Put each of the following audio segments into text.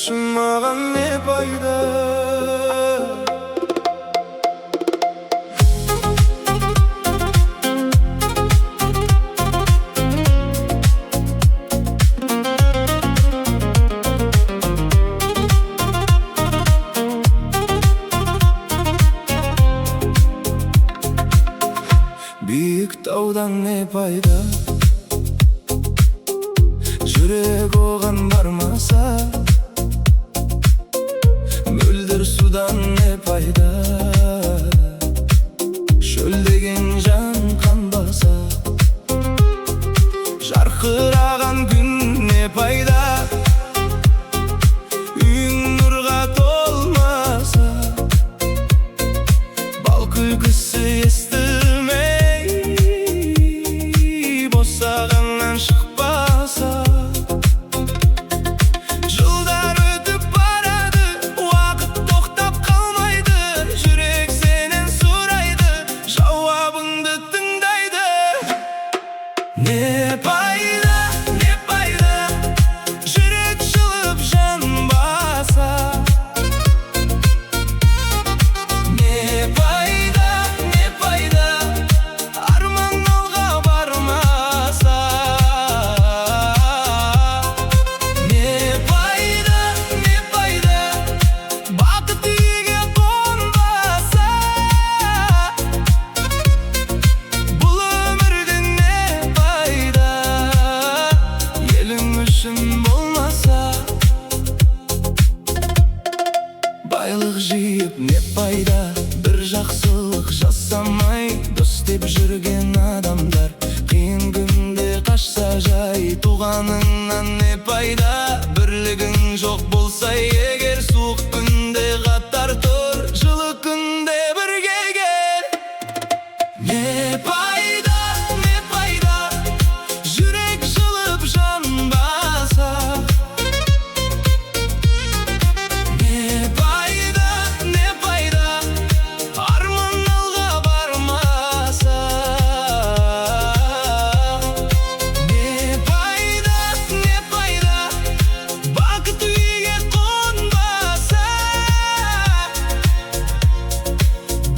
үшін маған не пайда? Биік таудан не пайда? Жүрек оған бармаса, мөлдір судан не пайда? Шөлдеген жан қанбаса, жарқыраған күн не пайда? Үйің нұрға толмаса, бал күлкісі естілмей, босағаннан шықпаса. Жылдар өтіп барады, уақыт тоқтап қалмайды, жүрек сенен сұрайды, жауабыңды тыңдайды. Не пайда, не пайда, жүрек жылып жанбаса? Не пайда, арман алға бармаса? Не пайда, бақыт үйге қонбаса? Бұл өмірде не пайда, елің үшін болмаса? Байлық жиып не пайда, бір жақсылық жасамай, дос деп жүрген адамдар қиын күнде қашса жай. Туғаныңнан не пайда, бірлігің жоқ болса егер, суық күнде қатар тұр, жылы күнде бірге кел. Не пайда, жүрек жылып жанбаса? Не пайда, арман алға бармаса? Не пайда, бақыт үйге қонбаса?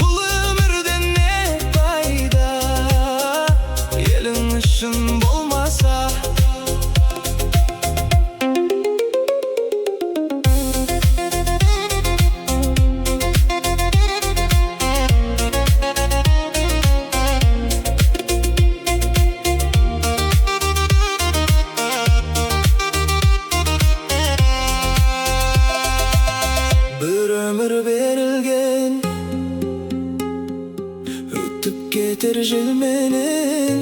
Бұл өмірде не пайда, елің үшін болмаса? Бір өмір берілген, өтіп кетер желменен.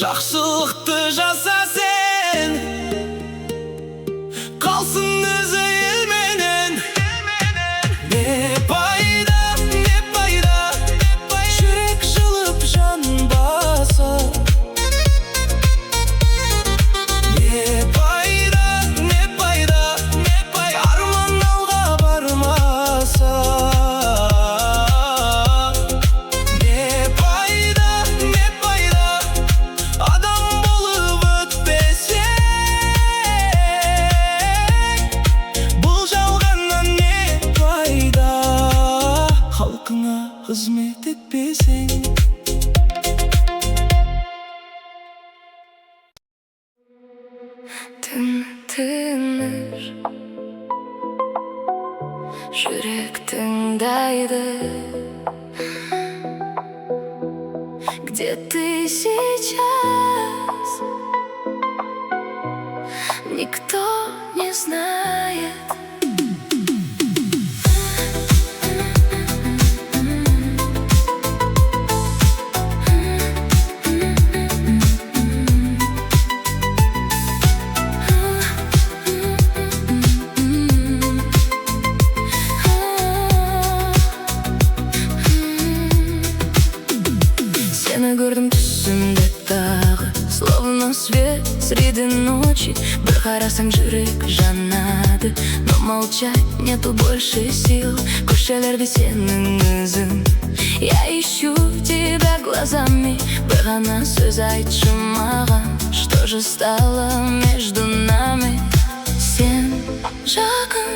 Жақсылықты жаса сен, қалсын өзі елменен. Не пайда, жүрек жылып жанбаса? Не пайда, арман алға бармаса? Не пайда, адам болып өтпесе? Бұл жалғаннан не пайда, халқыңа қызмет етпесең? Тыныш, жүрек тыңдайды. Где ты сейчас? Никто не знает. Сені көрдім түсімде тағы, словно свет среди ночи. Бір қарасаң жүрек жанады, но молчать нету больше сил. Көшелерде сенің ізің, я ищу тебя глазами. Бір ғана сөз айтшы маған, что же стало между нами? Сен Жақын,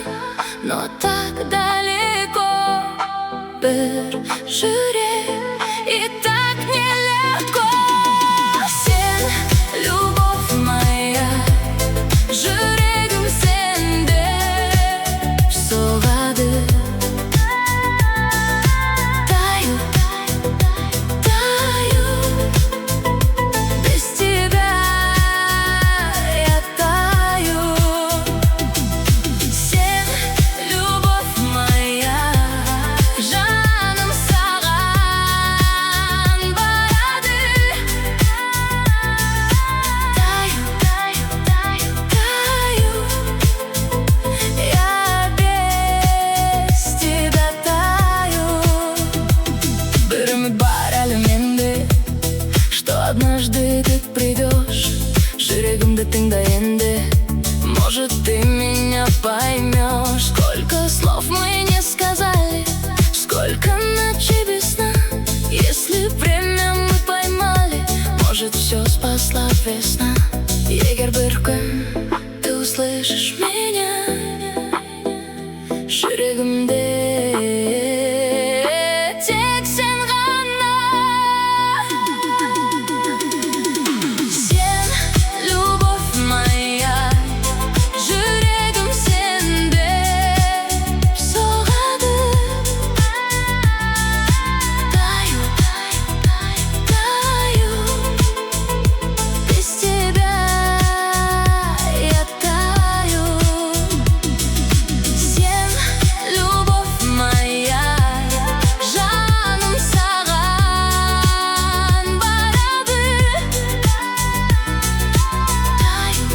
но так далеко. Бір жүрек, и так нелегко. Сен, любовь моя, жүрегім сенде соғады. Таю, таю, без тебя я таю. Сен, любовь моя, жаным саған барады. Таю, таю, таю, таю, я без тебя таю. Бір үміт бар әлі менде, что однажды ты придешь. Жүрегімді тыңда енді, может, ты меня поймешь. Сколько слов мы не сказали, сколько ночей без сна. Если время мы поймали, может, все спасла весна. Егер бір күн ты услышишь меня, жүрегімде тек сен ғана. Сен, любовь моя, жүрегім сенде соғады. Таю, таю, без тебя я таю. Сен, любовь моя, жаным саған барады. Таю,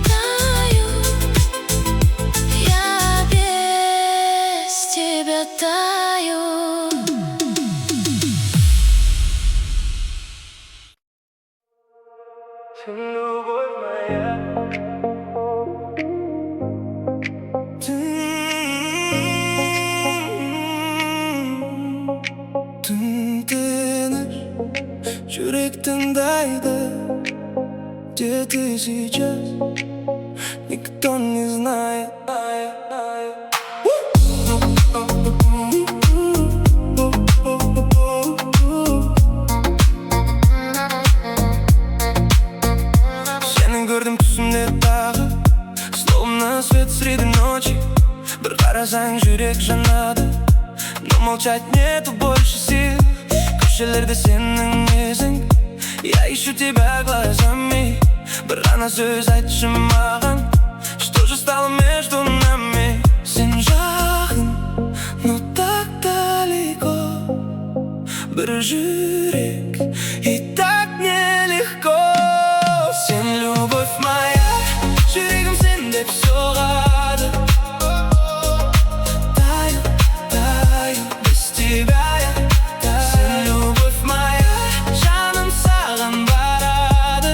таю, я без тебя таю. Сен, любовь моя, түн тыныш, жүрек тыңдайды. Где ты сейчас? Никто не знает. Сені көрдім түсімде тағы, словно свет среди ночи. Бір қарасаң жүрек жанады, но молчать нету больше сил. Көшелерде сенің ізің, я ищу тебя глазами. Бір ғана сөз айтшы маған, что же стало между нами? Сен жақын, но так далеко. Бір жүрек, и так нелегко. Сен, любовь моя, жүрегім сен деп соғады. Таю, таю, без тебя я таю. Сен, любовь моя, жаным саған барады.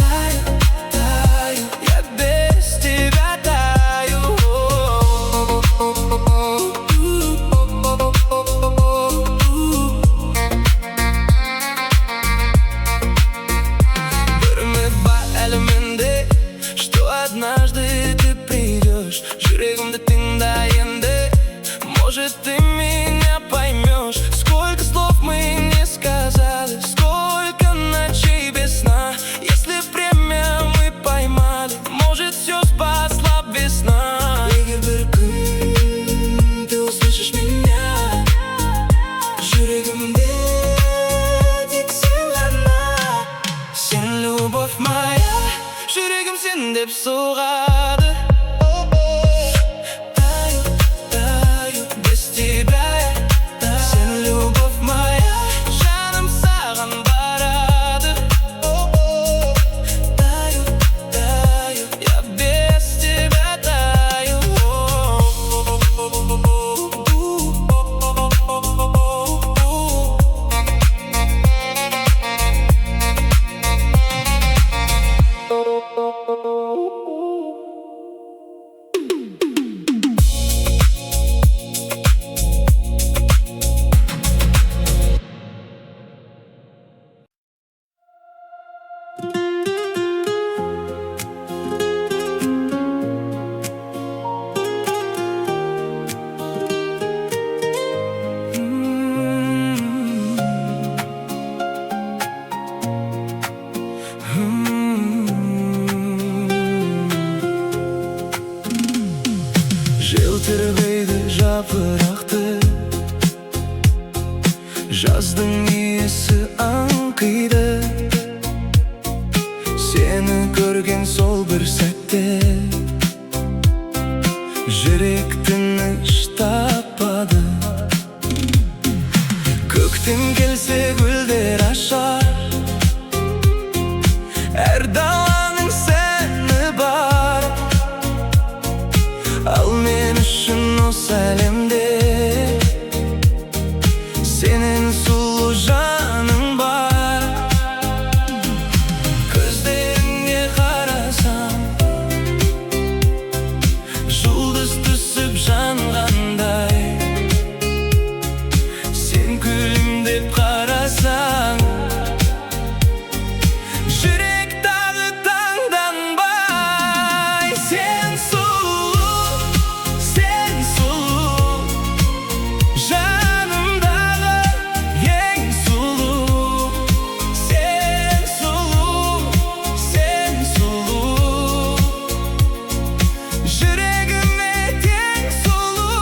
Таю, таю, я без тебя таю. Бір үміт бар әлі менде, что однажды ты придешь. Жүрегімді тыңда енді, может, ты меня поймешь. Сколько слов мы не сказали, сколько ночей без сна. Если время мы поймали, может, все спасла весна. Егер бір күн ты услышишь меня, жүрегімде тек сен ғана. Сен, любовь моя, жүрегім сен деп соғады. Таю, таю, без тебя желтірбейді жапырақты, жаздың иесі аңқиды. Сені көрген сол бір сәтте жүрек тыныш таппады. Көктем келсе гүлдер ашар, әр даланың сәні бар. Ал мен үшін осы әлемде сенің сұлу жаның бар. Көздеріңе қарасам, жұлдыз түсіп жанғандай. Сен күлімдеп қарасаң, жүрек тағы таңданбай. Сен сұлу, сен сұлу, жанымдағы ең сұлу. Сен сұлу, сен сұлу, жүрегіме тең сұлу.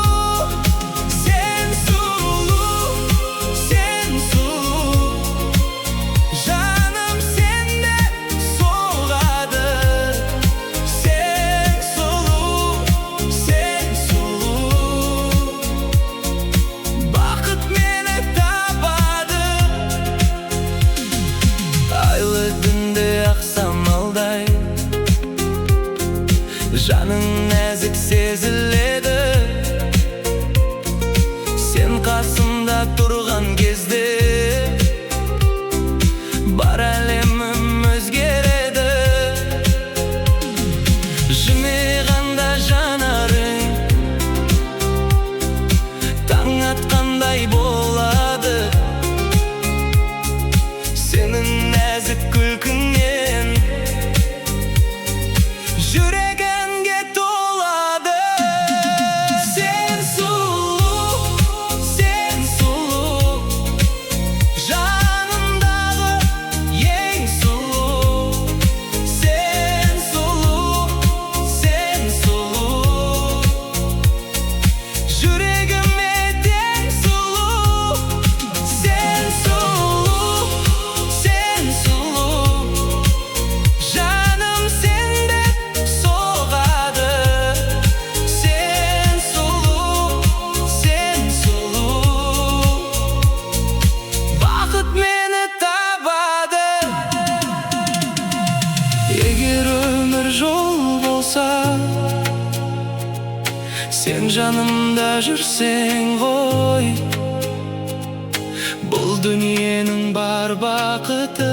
Сен сұлу, сен сұлу, жаным сенде соғады. Сен сұлу, сен сұлу, бақыт мені табады. Айлы түнде ақ самалдай, жаның нәзік сезіледі. Сен қасымда тұрған кезде бар әлемім өзгереді. Жымиғанда жанарың таң атқандай болады. Сенің нәзік күлкіңнен жүрегіңе толады. Сен сұлу, сен сұлу, жанымдағы ең сұлу. Сен сұлу, сен сұлу, жүрегіме тең сұлу. Сен сұлу, сен сұлу, жаным сенде соғады. Сен сұлу, сен сұлу, бақыт мені табады. Егер өмір жол болса, сен жанымда жүрсең ғой, бұл дүниенің бар бақыты